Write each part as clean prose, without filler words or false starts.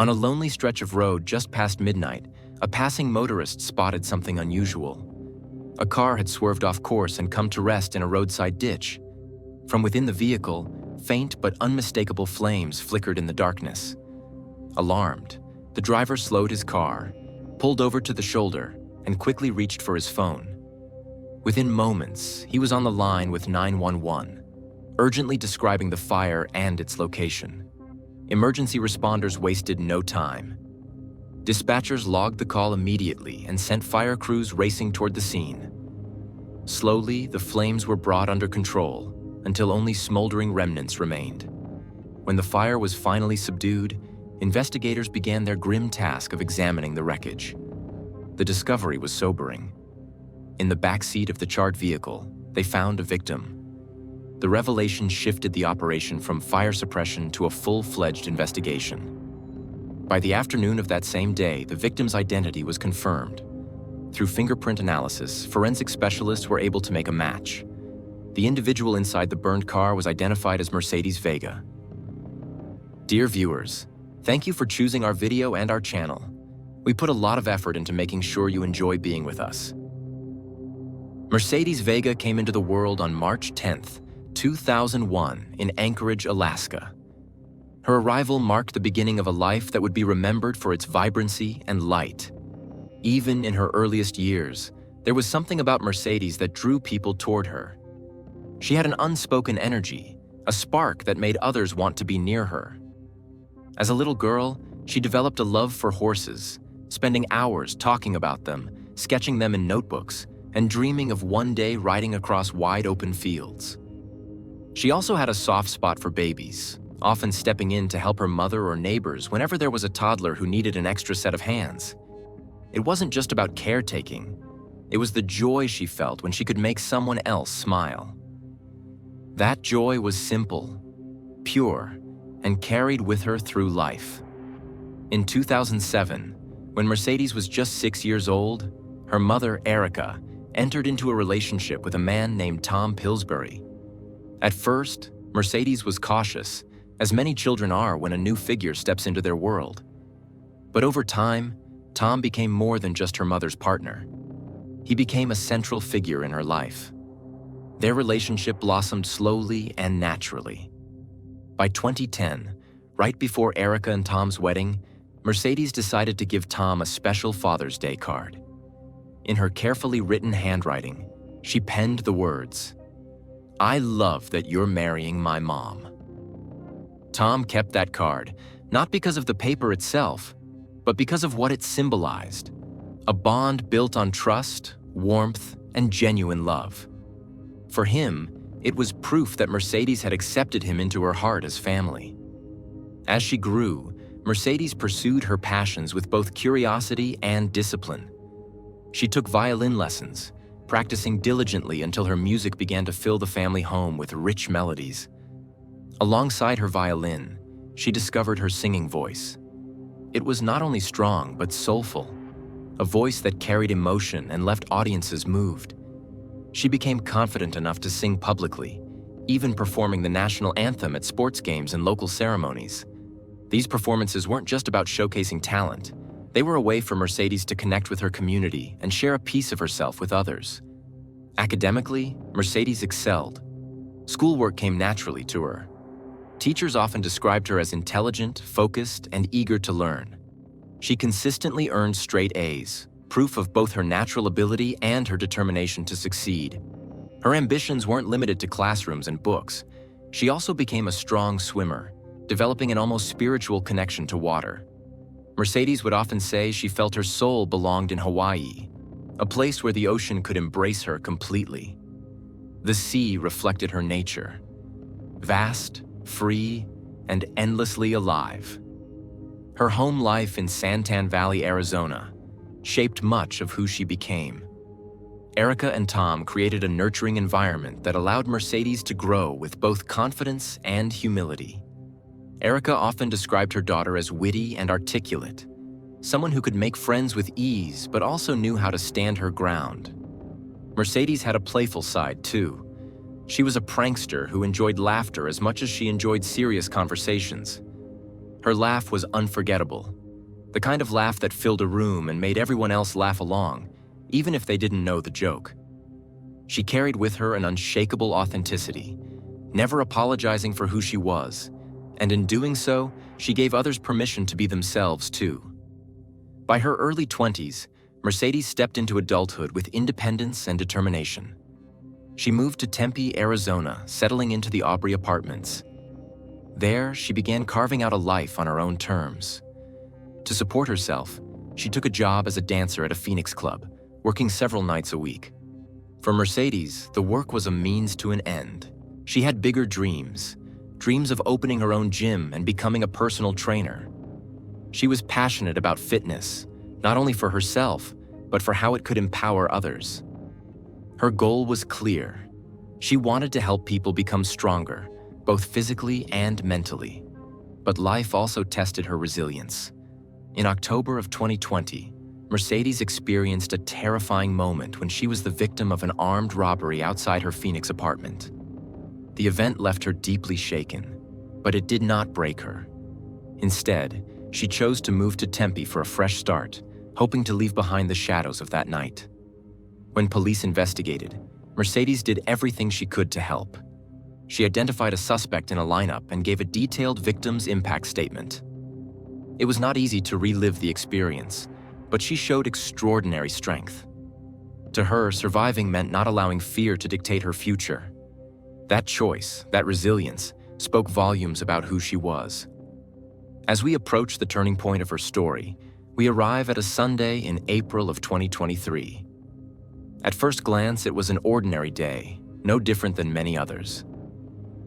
On a lonely stretch of road just past midnight, a passing motorist spotted something unusual. A car had swerved off course and come to rest in a roadside ditch. From within the vehicle, faint but unmistakable flames flickered in the darkness. Alarmed, the driver slowed his car, pulled over to the shoulder, and quickly reached for his phone. Within moments, he was on the line with 911, urgently describing the fire and its location. Emergency responders wasted no time. Dispatchers logged the call immediately and sent fire crews racing toward the scene. Slowly, the flames were brought under control until only smoldering remnants remained. When the fire was finally subdued, investigators began their grim task of examining the wreckage. The discovery was sobering. In the backseat of the charred vehicle, they found a victim. The revelation shifted the operation from fire suppression to a full-fledged investigation. By the afternoon of that same day, the victim's identity was confirmed. Through fingerprint analysis, forensic specialists were able to make a match. The individual inside the burned car was identified as Mercedes Vega. Dear viewers, thank you for choosing our video and our channel. We put a lot of effort into making sure you enjoy being with us. Mercedes Vega came into the world on March 10th, 2001 in Anchorage, Alaska. Her arrival marked the beginning of a life that would be remembered for its vibrancy and light. Even in her earliest years, there was something about Mercedes that drew people toward her. She had an unspoken energy, a spark that made others want to be near her. As a little girl, she developed a love for horses, spending hours talking about them, sketching them in notebooks, and dreaming of one day riding across wide-open fields. She also had a soft spot for babies, often stepping in to help her mother or neighbors whenever there was a toddler who needed an extra set of hands. It wasn't just about caretaking. It was the joy she felt when she could make someone else smile. That joy was simple, pure, and carried with her through life. In 2007, when Mercedes was just 6 years old, her mother, Erica, entered into a relationship with a man named Tom Pillsbury. At first, Mercedes was cautious, as many children are when a new figure steps into their world. But over time, Tom became more than just her mother's partner. He became a central figure in her life. Their relationship blossomed slowly and naturally. By 2010, right before Erica and Tom's wedding, Mercedes decided to give Tom a special Father's Day card. In her carefully written handwriting, she penned the words, "I love that you're marrying my mom." Tom kept that card, not because of the paper itself, but because of what it symbolized, a bond built on trust, warmth, and genuine love. For him, it was proof that Mercedes had accepted him into her heart as family. As she grew, Mercedes pursued her passions with both curiosity and discipline. She took violin lessons, practicing diligently until her music began to fill the family home with rich melodies. Alongside her violin, she discovered her singing voice. It was not only strong, but soulful, a voice that carried emotion and left audiences moved. She became confident enough to sing publicly, even performing the national anthem at sports games and local ceremonies. These performances weren't just about showcasing talent. They were a way for Mercedes to connect with her community and share a piece of herself with others. Academically, Mercedes excelled. Schoolwork came naturally to her. Teachers often described her as intelligent, focused, and eager to learn. She consistently earned straight A's, proof of both her natural ability and her determination to succeed. Her ambitions weren't limited to classrooms and books. She also became a strong swimmer, developing an almost spiritual connection to water. Mercedes would often say she felt her soul belonged in Hawaii, a place where the ocean could embrace her completely. The sea reflected her nature, vast, free, and endlessly alive. Her home life in Santan Valley, Arizona, shaped much of who she became. Erica and Tom created a nurturing environment that allowed Mercedes to grow with both confidence and humility. Erica often described her daughter as witty and articulate, someone who could make friends with ease but also knew how to stand her ground. Mercedes had a playful side too. She was a prankster who enjoyed laughter as much as she enjoyed serious conversations. Her laugh was unforgettable, the kind of laugh that filled a room and made everyone else laugh along, even if they didn't know the joke. She carried with her an unshakable authenticity, never apologizing for who she was, and in doing so, she gave others permission to be themselves too. By her early 20s, Mercedes stepped into adulthood with independence and determination. She moved to Tempe, Arizona, settling into the Aubrey apartments. There, she began carving out a life on her own terms. To support herself, she took a job as a dancer at a Phoenix club, working several nights a week. For Mercedes, the work was a means to an end. She had bigger dreams of opening her own gym and becoming a personal trainer. She was passionate about fitness, not only for herself, but for how it could empower others. Her goal was clear. She wanted to help people become stronger, both physically and mentally. But life also tested her resilience. In October of 2020, Mercedes experienced a terrifying moment when she was the victim of an armed robbery outside her Phoenix apartment. The event left her deeply shaken, but it did not break her. Instead, she chose to move to Tempe for a fresh start, hoping to leave behind the shadows of that night. When police investigated, Mercedes did everything she could to help. She identified a suspect in a lineup and gave a detailed victim's impact statement. It was not easy to relive the experience, but she showed extraordinary strength. To her, surviving meant not allowing fear to dictate her future. That choice, that resilience, spoke volumes about who she was. As we approach the turning point of her story, we arrive at a Sunday in April of 2023. At first glance, it was an ordinary day, no different than many others.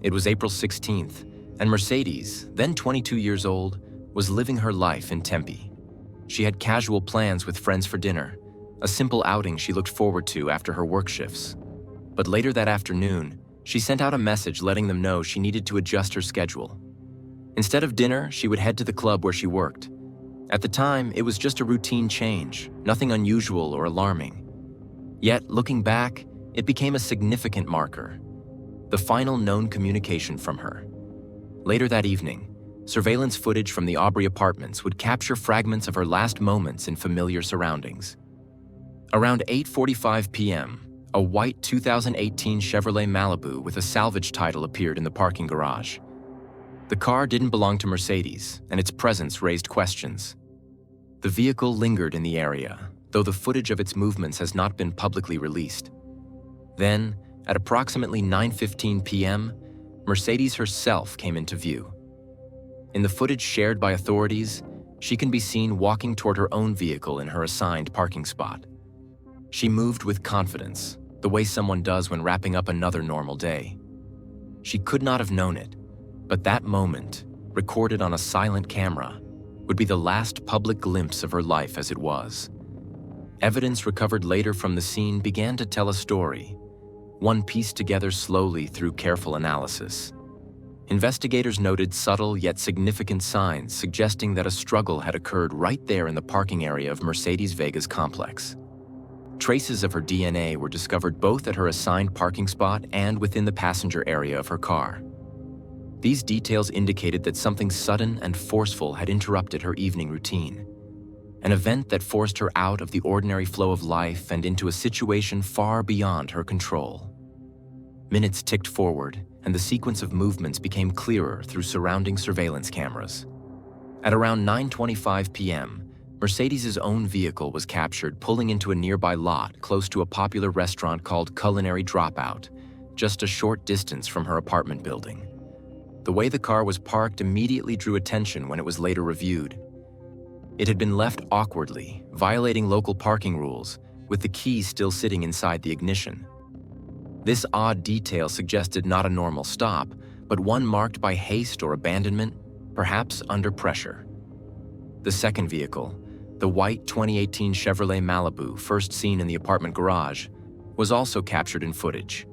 It was April 16th, and Mercedes, then 22 years old, was living her life in Tempe. She had casual plans with friends for dinner, a simple outing she looked forward to after her work shifts. But later that afternoon, she sent out a message letting them know she needed to adjust her schedule. Instead of dinner, she would head to the club where she worked. At the time, it was just a routine change, nothing unusual or alarming. Yet, looking back, it became a significant marker, the final known communication from her. Later that evening, surveillance footage from the Aubrey apartments would capture fragments of her last moments in familiar surroundings. Around 8:45 p.m., a white 2018 Chevrolet Malibu with a salvage title appeared in the parking garage. The car didn't belong to Mercedes, and its presence raised questions. The vehicle lingered in the area, though the footage of its movements has not been publicly released. Then, at approximately 9:15 p.m., Mercedes herself came into view. In the footage shared by authorities, she can be seen walking toward her own vehicle in her assigned parking spot. She moved with confidence, the way someone does when wrapping up another normal day. She could not have known it, but that moment, recorded on a silent camera, would be the last public glimpse of her life as it was. Evidence recovered later from the scene began to tell a story, one pieced together slowly through careful analysis. Investigators noted subtle yet significant signs suggesting that a struggle had occurred right there in the parking area of Mercedes Vega's complex. Traces of her DNA were discovered both at her assigned parking spot and within the passenger area of her car. These details indicated that something sudden and forceful had interrupted her evening routine, an event that forced her out of the ordinary flow of life and into a situation far beyond her control. Minutes ticked forward, and the sequence of movements became clearer through surrounding surveillance cameras. At around 9:25 p.m., Mercedes' own vehicle was captured pulling into a nearby lot close to a popular restaurant called Culinary Dropout, just a short distance from her apartment building. The way the car was parked immediately drew attention when it was later reviewed. It had been left awkwardly, violating local parking rules, with the key still sitting inside the ignition. This odd detail suggested not a normal stop, but one marked by haste or abandonment, perhaps under pressure. The second vehicle, the white 2018 Chevrolet Malibu first seen in the apartment garage, was also captured in footage.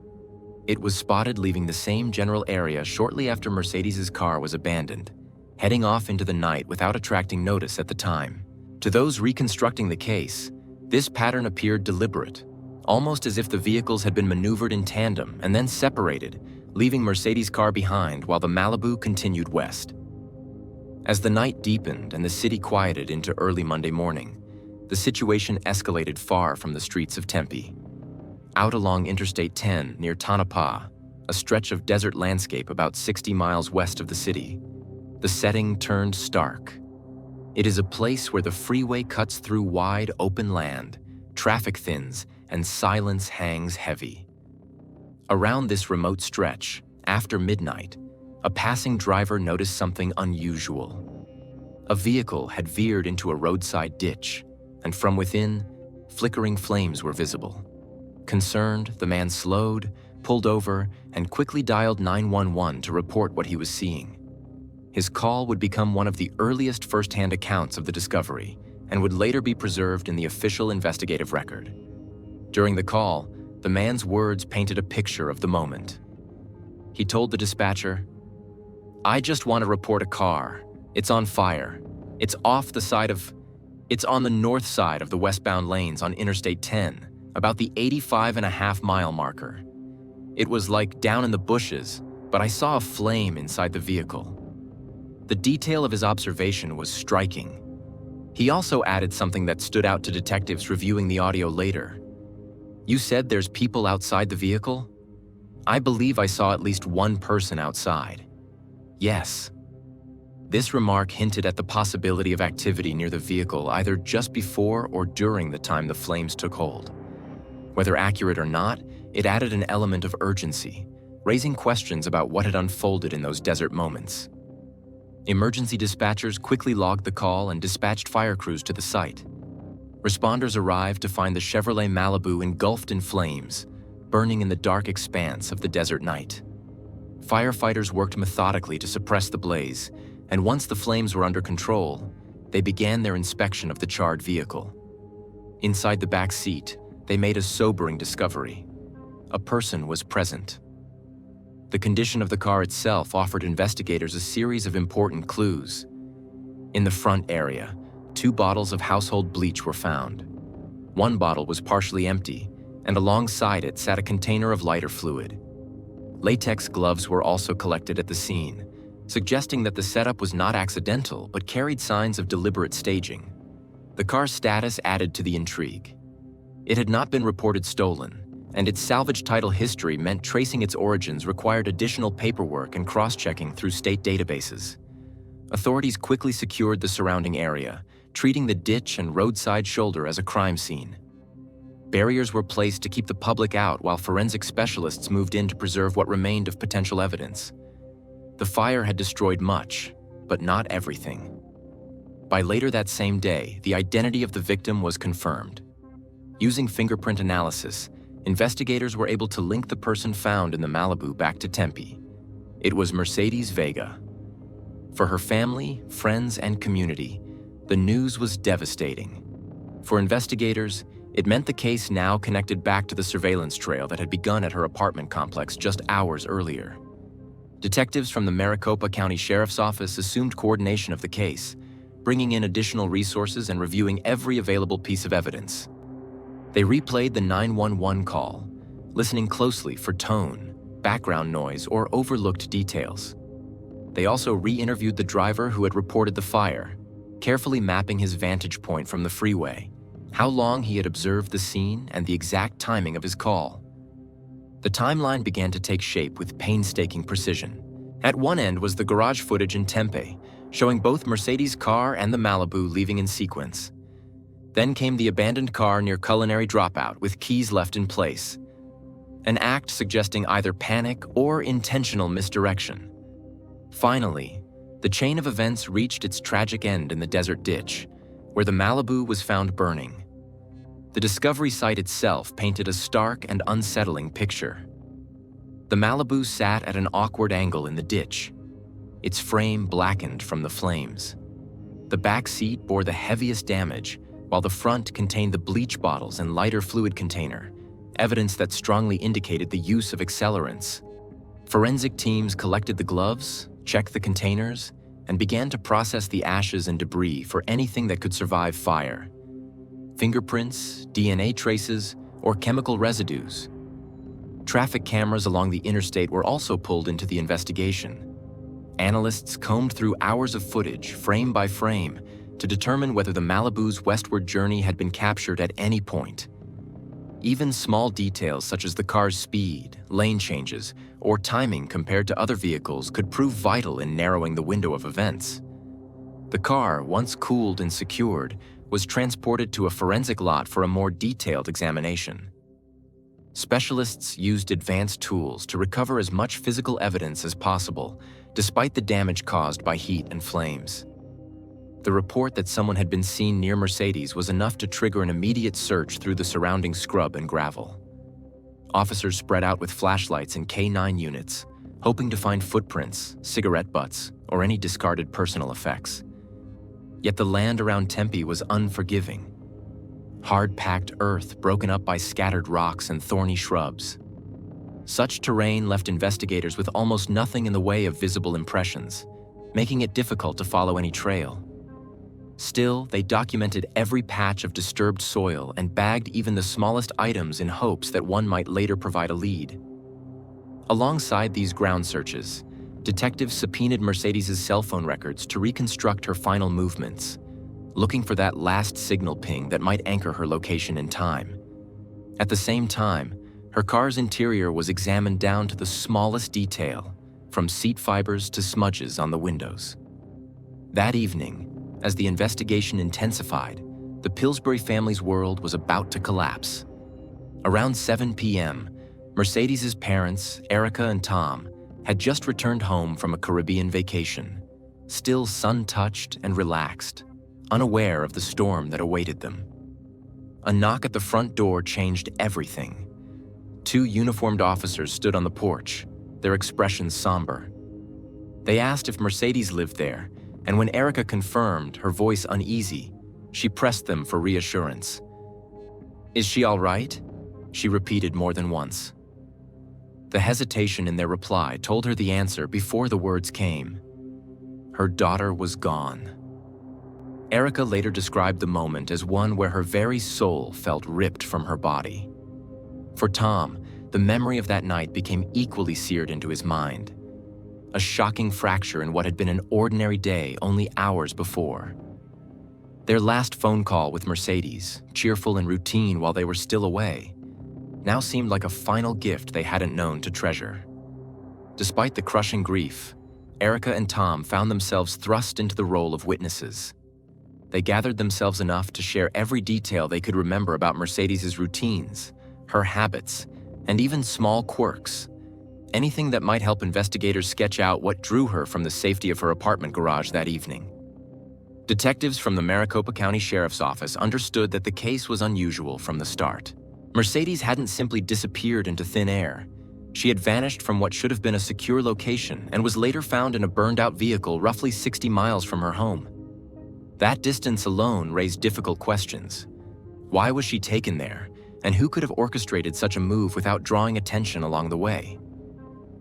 It was spotted leaving the same general area shortly after Mercedes' car was abandoned, heading off into the night without attracting notice at the time. To those reconstructing the case, this pattern appeared deliberate, almost as if the vehicles had been maneuvered in tandem and then separated, leaving Mercedes' car behind while the Malibu continued west. As the night deepened and the city quieted into early Monday morning, the situation escalated far from the streets of Tempe. Out along Interstate 10 near Tonopah, a stretch of desert landscape about 60 miles west of the city, the setting turned stark. It is a place where the freeway cuts through wide open land, traffic thins, and silence hangs heavy. Around this remote stretch, after midnight, a passing driver noticed something unusual. A vehicle had veered into a roadside ditch, and from within, flickering flames were visible. Concerned, the man slowed, pulled over, and quickly dialed 911 to report what he was seeing. His call would become one of the earliest first-hand accounts of the discovery and would later be preserved in the official investigative record. During the call, the man's words painted a picture of the moment. He told the dispatcher, "I just want to report a car. It's on fire. It's on the north side of the westbound lanes on Interstate 10, about the 85.5-mile marker. It was like down in the bushes, but I saw a flame inside the vehicle." The detail of his observation was striking. He also added something that stood out to detectives reviewing the audio later. "You said there's people outside the vehicle? I believe I saw at least one person outside." "Yes." This remark hinted at the possibility of activity near the vehicle either just before or during the time the flames took hold. Whether accurate or not, it added an element of urgency, raising questions about what had unfolded in those desert moments. Emergency dispatchers quickly logged the call and dispatched fire crews to the site. Responders arrived to find the Chevrolet Malibu engulfed in flames, burning in the dark expanse of the desert night. Firefighters worked methodically to suppress the blaze, and once the flames were under control, they began their inspection of the charred vehicle. Inside the back seat, they made a sobering discovery. A person was present. The condition of the car itself offered investigators a series of important clues. In the front area, 2 bottles of household bleach were found. One bottle was partially empty, and alongside it sat a container of lighter fluid. Latex gloves were also collected at the scene, suggesting that the setup was not accidental but carried signs of deliberate staging. The car's status added to the intrigue. It had not been reported stolen, and its salvage title history meant tracing its origins required additional paperwork and cross-checking through state databases. Authorities quickly secured the surrounding area, treating the ditch and roadside shoulder as a crime scene. Barriers were placed to keep the public out while forensic specialists moved in to preserve what remained of potential evidence. The fire had destroyed much, but not everything. By later that same day, the identity of the victim was confirmed. Using fingerprint analysis, investigators were able to link the person found in the Malibu back to Tempe. It was Mercedes Vega. For her family, friends, and community, the news was devastating. For investigators, it meant the case now connected back to the surveillance trail that had begun at her apartment complex just hours earlier. Detectives from the Maricopa County Sheriff's Office assumed coordination of the case, bringing in additional resources and reviewing every available piece of evidence. They replayed the 911 call, listening closely for tone, background noise, or overlooked details. They also re-interviewed the driver who had reported the fire, carefully mapping his vantage point from the freeway, how long he had observed the scene, and the exact timing of his call. The timeline began to take shape with painstaking precision. At one end was the garage footage in Tempe, showing both Mercedes' car and the Malibu leaving in sequence. Then came the abandoned car near Culinary Dropout with keys left in place, an act suggesting either panic or intentional misdirection. Finally, the chain of events reached its tragic end in the desert ditch, where the Malibu was found burning. The discovery site itself painted a stark and unsettling picture. The Malibu sat at an awkward angle in the ditch, its frame blackened from the flames. The back seat bore the heaviest damage, while the front contained the bleach bottles and lighter fluid container, evidence that strongly indicated the use of accelerants. Forensic teams collected the gloves, checked the containers, and began to process the ashes and debris for anything that could survive fire. Fingerprints, DNA traces, or chemical residues. Traffic cameras along the interstate were also pulled into the investigation. Analysts combed through hours of footage, frame by frame, to determine whether the Malibu's westward journey had been captured at any point. Even small details such as the car's speed, lane changes, or timing compared to other vehicles could prove vital in narrowing the window of events. The car, once cooled and secured, was transported to a forensic lot for a more detailed examination. Specialists used advanced tools to recover as much physical evidence as possible, despite the damage caused by heat and flames. The report that someone had been seen near Mercedes was enough to trigger an immediate search through the surrounding scrub and gravel. Officers spread out with flashlights and K9 units, hoping to find footprints, cigarette butts, or any discarded personal effects. Yet the land around Tempe was unforgiving. Hard-packed earth broken up by scattered rocks and thorny shrubs. Such terrain left investigators with almost nothing in the way of visible impressions, making it difficult to follow any trail. Still, they documented every patch of disturbed soil and bagged even the smallest items in hopes that one might later provide a lead. Alongside these ground searches, detectives subpoenaed Mercedes' cell phone records to reconstruct her final movements, looking for that last signal ping that might anchor her location in time. At the same time, her car's interior was examined down to the smallest detail, from seat fibers to smudges on the windows. That evening, as the investigation intensified, the Pillsbury family's world was about to collapse. Around 7 p.m., Mercedes' parents, Erica and Tom, had just returned home from a Caribbean vacation, still sun-touched and relaxed, unaware of the storm that awaited them. A knock at the front door changed everything. 2 uniformed officers stood on the porch, their expressions somber. They asked if Mercedes lived there, and when Erica confirmed, her voice uneasy, she pressed them for reassurance. "Is she all right?" she repeated more than once. The hesitation in their reply told her the answer before the words came. Her daughter was gone. Erica later described the moment as one where her very soul felt ripped from her body. For Tom, the memory of that night became equally seared into his mind. A shocking fracture in what had been an ordinary day only hours before. Their last phone call with Mercedes, cheerful and routine while they were still away, now seemed like a final gift they hadn't known to treasure. Despite the crushing grief, Erica and Tom found themselves thrust into the role of witnesses. They gathered themselves enough to share every detail they could remember about Mercedes' routines, her habits, and even small quirks. Anything that might help investigators sketch out what drew her from the safety of her apartment garage that evening. Detectives from the Maricopa County Sheriff's Office understood that the case was unusual from the start. Mercedes hadn't simply disappeared into thin air. She had vanished from what should have been a secure location and was later found in a burned-out vehicle roughly 60 miles from her home. That distance alone raised difficult questions. Why was she taken there, and who could have orchestrated such a move without drawing attention along the way?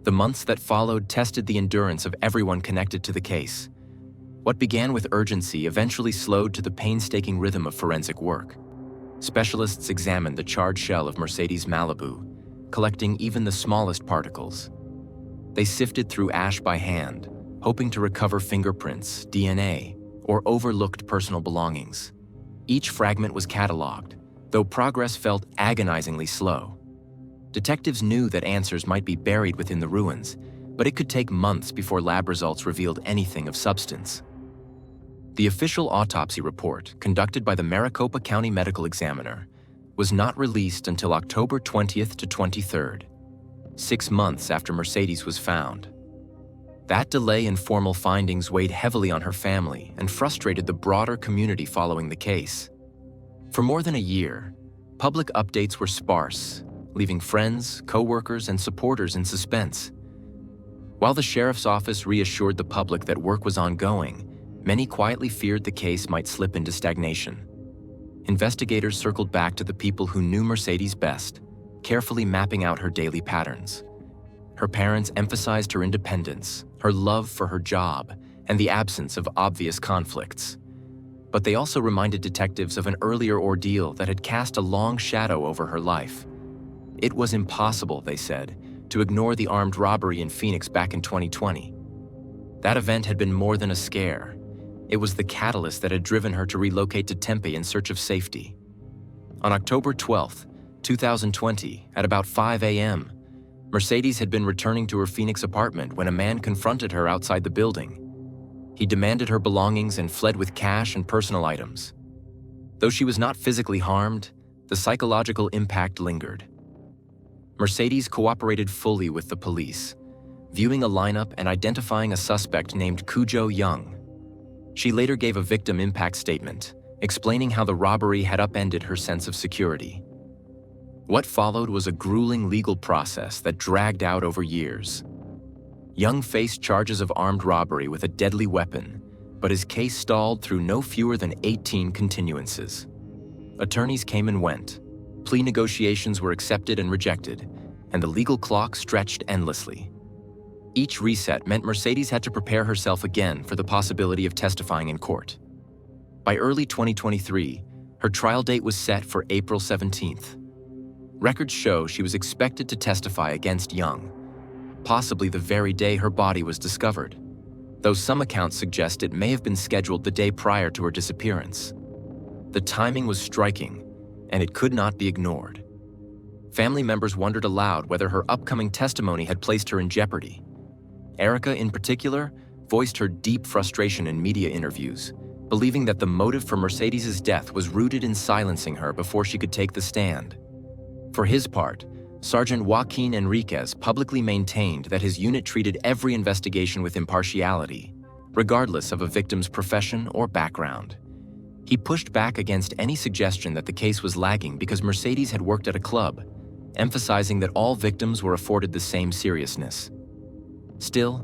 The months that followed tested the endurance of everyone connected to the case. What began with urgency eventually slowed to the painstaking rhythm of forensic work. Specialists examined the charred shell of Mercedes Malibu, collecting even the smallest particles. They sifted through ash by hand, hoping to recover fingerprints, DNA, or overlooked personal belongings. Each fragment was cataloged, though progress felt agonizingly slow. Detectives knew that answers might be buried within the ruins, but it could take months before lab results revealed anything of substance. The official autopsy report, conducted by the Maricopa County Medical Examiner, was not released until October 20th to 23rd, 6 months after Mercedes was found. That delay in formal findings weighed heavily on her family and frustrated the broader community following the case. For more than a year, public updates were sparse, leaving friends, co-workers, and supporters in suspense. While the sheriff's office reassured the public that work was ongoing, many quietly feared the case might slip into stagnation. Investigators circled back to the people who knew Mercedes best, carefully mapping out her daily patterns. Her parents emphasized her independence, her love for her job, and the absence of obvious conflicts. But they also reminded detectives of an earlier ordeal that had cast a long shadow over her life. It was impossible, they said, to ignore the armed robbery in Phoenix back in 2020. That event had been more than a scare. It was the catalyst that had driven her to relocate to Tempe in search of safety. On October 12, 2020, at about 5 a.m., Mercedes had been returning to her Phoenix apartment when a man confronted her outside the building. He demanded her belongings and fled with cash and personal items. Though she was not physically harmed, the psychological impact lingered. Mercedes cooperated fully with the police, viewing a lineup and identifying a suspect named Cujo Young. She later gave a victim impact statement, explaining how the robbery had upended her sense of security. What followed was a grueling legal process that dragged out over years. Young faced charges of armed robbery with a deadly weapon, but his case stalled through no fewer than 18 continuances. Attorneys came and went, plea negotiations were accepted and rejected, and the legal clock stretched endlessly. Each reset meant Mercedes had to prepare herself again for the possibility of testifying in court. By early 2023, her trial date was set for April 17th. Records show she was expected to testify against Young, possibly the very day her body was discovered, though some accounts suggest it may have been scheduled the day prior to her disappearance. The timing was striking, and it could not be ignored. Family members wondered aloud whether her upcoming testimony had placed her in jeopardy. Erica, in particular, voiced her deep frustration in media interviews, believing that the motive for Mercedes' death was rooted in silencing her before she could take the stand. For his part, Sergeant Joaquin Enriquez publicly maintained that his unit treated every investigation with impartiality, regardless of a victim's profession or background. He pushed back against any suggestion that the case was lagging because Mercedes had worked at a club, emphasizing that all victims were afforded the same seriousness. Still,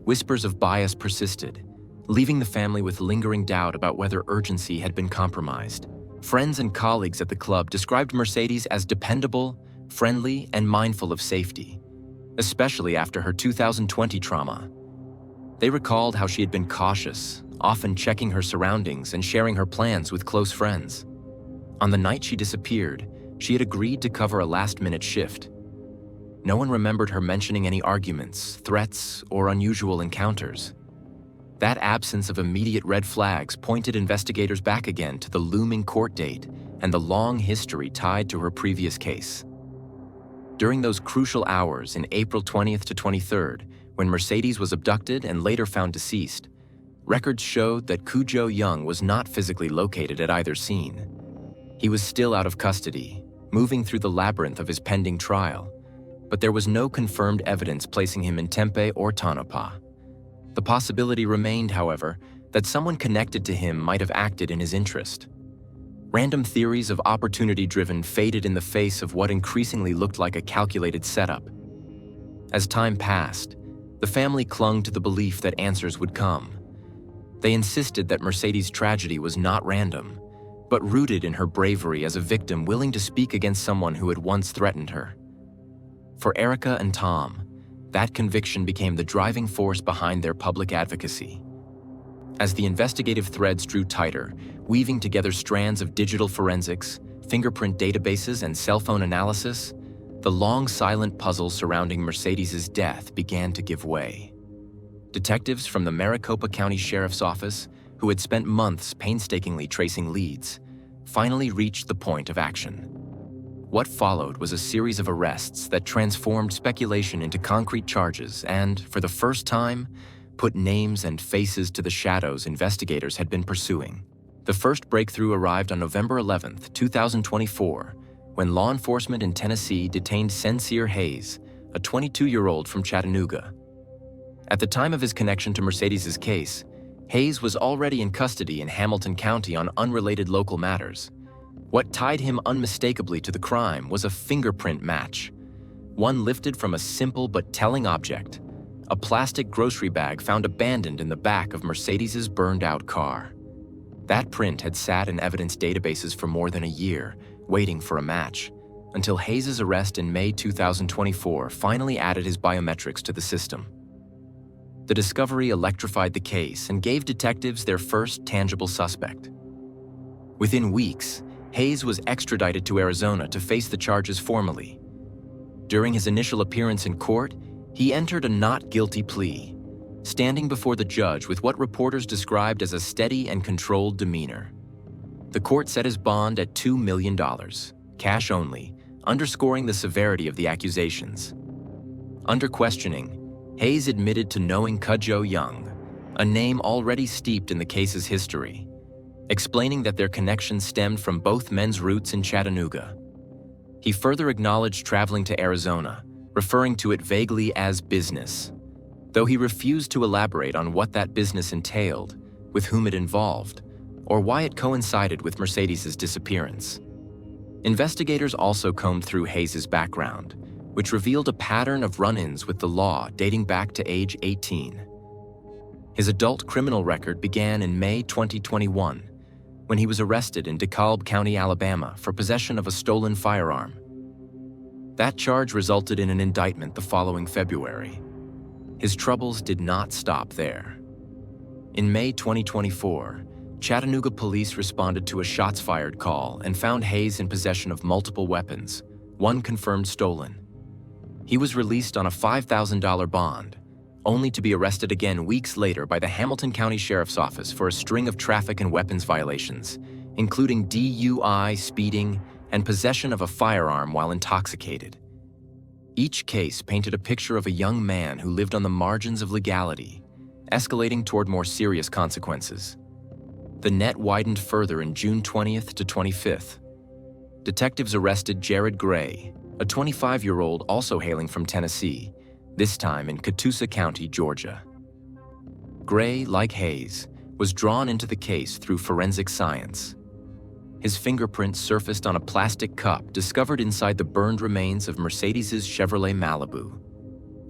whispers of bias persisted, leaving the family with lingering doubt about whether urgency had been compromised. Friends and colleagues at the club described Mercedes as dependable, friendly, and mindful of safety, especially after her 2020 trauma. They recalled how she had been cautious, often checking her surroundings and sharing her plans with close friends. On the night she disappeared, she had agreed to cover a last-minute shift. No one remembered her mentioning any arguments, threats, or unusual encounters. That absence of immediate red flags pointed investigators back again to the looming court date and the long history tied to her previous case. During those crucial hours in April 20th to 23rd, when Mercedes was abducted and later found deceased, records showed that Cujo Young was not physically located at either scene. He was still out of custody, moving through the labyrinth of his pending trial, but there was no confirmed evidence placing him in Tempe or Tonopah. The possibility remained, however, that someone connected to him might have acted in his interest. Random theories of opportunity-driven faded in the face of what increasingly looked like a calculated setup. As time passed, the family clung to the belief that answers would come. They insisted that Mercedes' tragedy was not random, but rooted in her bravery as a victim willing to speak against someone who had once threatened her. For Erica and Tom, that conviction became the driving force behind their public advocacy. As the investigative threads drew tighter, weaving together strands of digital forensics, fingerprint databases, and cell phone analysis, the long silent puzzle surrounding Mercedes' death began to give way. Detectives from the Maricopa County Sheriff's Office, who had spent months painstakingly tracing leads, finally reached the point of action. What followed was a series of arrests that transformed speculation into concrete charges and, for the first time, put names and faces to the shadows investigators had been pursuing. The first breakthrough arrived on November 11, 2024, when law enforcement in Tennessee detained Sincere Hayes, a 22-year-old from Chattanooga. At the time of his connection to Mercedes' case, Hayes was already in custody in Hamilton County on unrelated local matters. What tied him unmistakably to the crime was a fingerprint match, one lifted from a simple but telling object, a plastic grocery bag found abandoned in the back of Mercedes' burned-out car. That print had sat in evidence databases for more than a year, waiting for a match, until Hayes' arrest in May 2024 finally added his biometrics to the system. The discovery electrified the case and gave detectives their first tangible suspect. Within weeks, Hayes was extradited to Arizona to face the charges formally. During his initial appearance in court, he entered a not guilty plea, standing before the judge with what reporters described as a steady and controlled demeanor. The court set his bond at $2 million, cash only, underscoring the severity of the accusations. Under questioning, Hayes admitted to knowing Cudjoe Young, a name already steeped in the case's history, explaining that their connection stemmed from both men's roots in Chattanooga. He further acknowledged traveling to Arizona, referring to it vaguely as business, though he refused to elaborate on what that business entailed, with whom it involved, or why it coincided with Mercedes's disappearance. Investigators also combed through Hayes' background, which revealed a pattern of run-ins with the law dating back to age 18. His adult criminal record began in May 2021, when he was arrested in DeKalb County, Alabama, for possession of a stolen firearm. That charge resulted in an indictment the following February. His troubles did not stop there. In May 2024, Chattanooga police responded to a shots-fired call and found Hayes in possession of multiple weapons, one confirmed stolen. He was released on a $5,000 bond, only to be arrested again weeks later by the Hamilton County Sheriff's Office for a string of traffic and weapons violations, including DUI, speeding, and possession of a firearm while intoxicated. Each case painted a picture of a young man who lived on the margins of legality, escalating toward more serious consequences. The net widened further in June 20th to 25th. Detectives arrested Jared Gray, a 25-year-old also hailing from Tennessee, this time in Catoosa County, Georgia. Gray, like Hayes, was drawn into the case through forensic science. His fingerprints surfaced on a plastic cup discovered inside the burned remains of Mercedes's Chevrolet Malibu.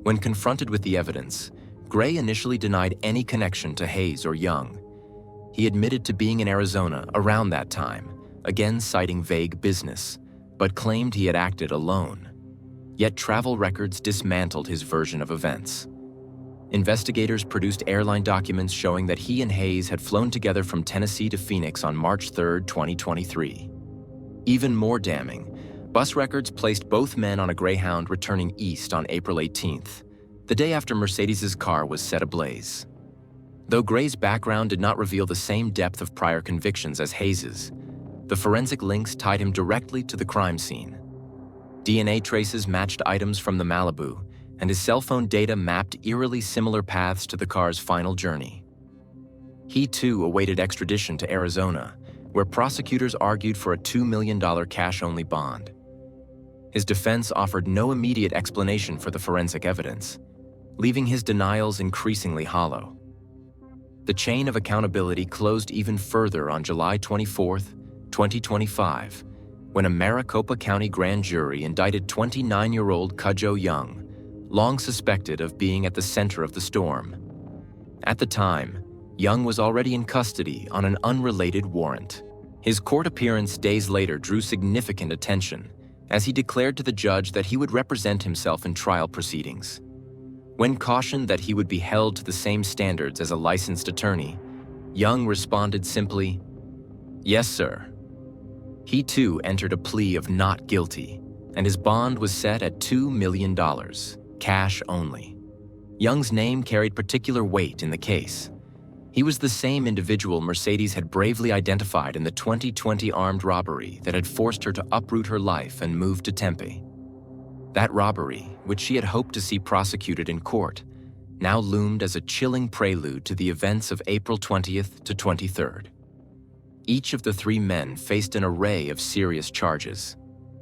When confronted with the evidence, Gray initially denied any connection to Hayes or Young. He admitted to being in Arizona around that time, again citing vague business, but claimed he had acted alone. Yet travel records dismantled his version of events. Investigators produced airline documents showing that he and Hayes had flown together from Tennessee to Phoenix on March 3, 2023. Even more damning, bus records placed both men on a Greyhound returning east on April 18th, the day after Mercedes's car was set ablaze. Though Gray's background did not reveal the same depth of prior convictions as Hayes's, the forensic links tied him directly to the crime scene. DNA traces matched items from the Malibu, and his cell phone data mapped eerily similar paths to the car's final journey. He too awaited extradition to Arizona, where prosecutors argued for a $2 million cash-only bond. His defense offered no immediate explanation for the forensic evidence, leaving his denials increasingly hollow. The chain of accountability closed even further on July 24, 2025, when a Maricopa County grand jury indicted 29-year-old Cudjoe Young, long suspected of being at the center of the storm. At the time, Young was already in custody on an unrelated warrant. His court appearance days later drew significant attention, as he declared to the judge that he would represent himself in trial proceedings. When cautioned that he would be held to the same standards as a licensed attorney, Young responded simply, "Yes, sir." He too entered a plea of not guilty, and his bond was set at $2 million, cash only. Young's name carried particular weight in the case. He was the same individual Mercedes had bravely identified in the 2020 armed robbery that had forced her to uproot her life and move to Tempe. That robbery, which she had hoped to see prosecuted in court, now loomed as a chilling prelude to the events of April 20th to 23rd. Each of the three men faced an array of serious charges.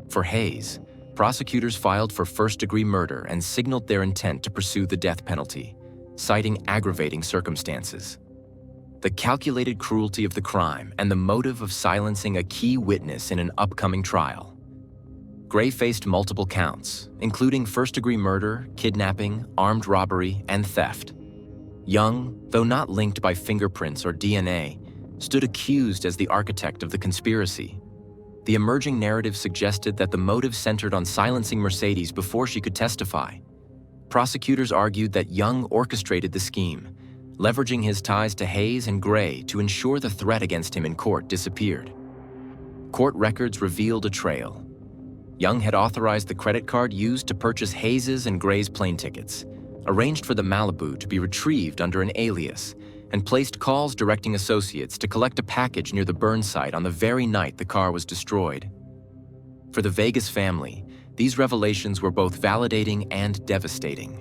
For Hayes, prosecutors filed for first-degree murder and signaled their intent to pursue the death penalty, citing aggravating circumstances. The calculated cruelty of the crime and the motive of silencing a key witness in an upcoming trial. Gray faced multiple counts, including first-degree murder, kidnapping, armed robbery, and theft. Young, though not linked by fingerprints or DNA, stood accused as the architect of the conspiracy. The emerging narrative suggested that the motive centered on silencing Mercedes before she could testify. Prosecutors argued that Young orchestrated the scheme, leveraging his ties to Hayes and Gray to ensure the threat against him in court disappeared. Court records revealed a trail. Young had authorized the credit card used to purchase Hayes's and Gray's plane tickets, arranged for the Malibu to be retrieved under an alias, and placed calls directing associates to collect a package near the burn site on the very night the car was destroyed. For the Vegas family, these revelations were both validating and devastating.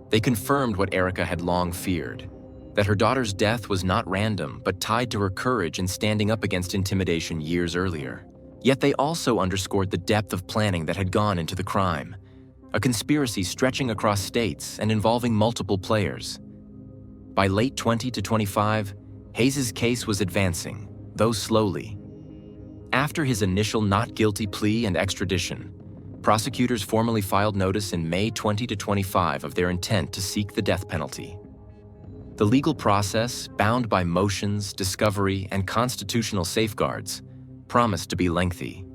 They confirmed what Erica had long feared, that her daughter's death was not random but tied to her courage in standing up against intimidation years earlier. Yet they also underscored the depth of planning that had gone into the crime, a conspiracy stretching across states and involving multiple players. By late 2025, Hayes' case was advancing, though slowly. After his initial not guilty plea and extradition, prosecutors formally filed notice in May 2025 of their intent to seek the death penalty. The legal process, bound by motions, discovery, and constitutional safeguards, promised to be lengthy.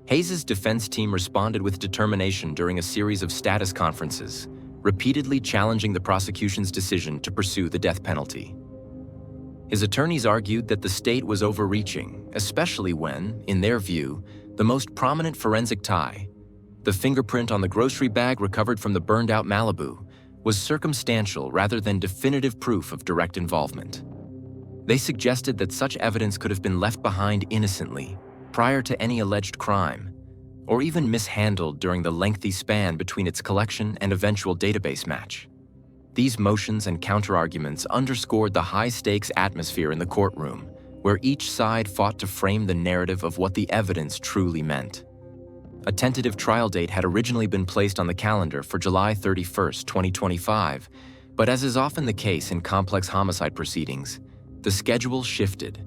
Hayes' defense team responded with determination during a series of status conferences, repeatedly challenging the prosecution's decision to pursue the death penalty. His attorneys argued that the state was overreaching, especially when, in their view, the most prominent forensic tie, the fingerprint on the grocery bag recovered from the burned-out Malibu, was circumstantial rather than definitive proof of direct involvement. They suggested that such evidence could have been left behind innocently, prior to any alleged crime, or even mishandled during the lengthy span between its collection and eventual database match. These motions and counterarguments underscored the high-stakes atmosphere in the courtroom, where each side fought to frame the narrative of what the evidence truly meant. A tentative trial date had originally been placed on the calendar for July 31, 2025, but as is often the case in complex homicide proceedings, the schedule shifted.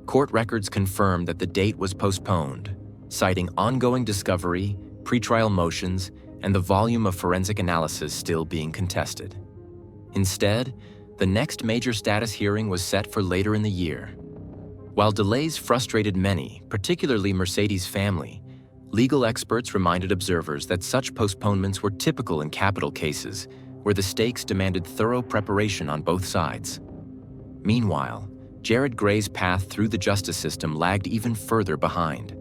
Court records confirmed that the date was postponed, citing ongoing discovery, pretrial motions, and the volume of forensic analysis still being contested. Instead, the next major status hearing was set for later in the year. While delays frustrated many, particularly Mercedes' family, legal experts reminded observers that such postponements were typical in capital cases, where the stakes demanded thorough preparation on both sides. Meanwhile, Jared Gray's path through the justice system lagged even further behind.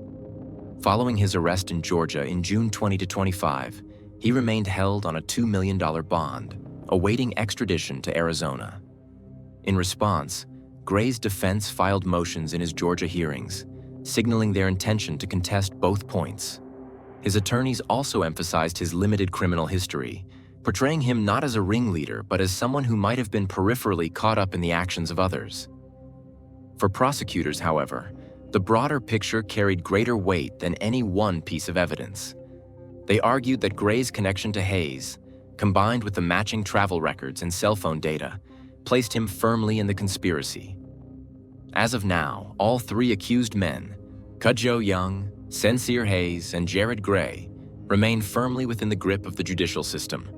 Following his arrest in Georgia in June 2025, he remained held on a $2 million bond, awaiting extradition to Arizona. In response, Gray's defense filed motions in his Georgia hearings, signaling their intention to contest both points. His attorneys also emphasized his limited criminal history, portraying him not as a ringleader but as someone who might have been peripherally caught up in the actions of others. For prosecutors, however, the broader picture carried greater weight than any one piece of evidence. They argued that Gray's connection to Hayes, combined with the matching travel records and cell phone data, placed him firmly in the conspiracy. As of now, all three accused men, Cudjoe Young, Sincere Hayes, and Jared Gray, remain firmly within the grip of the judicial system.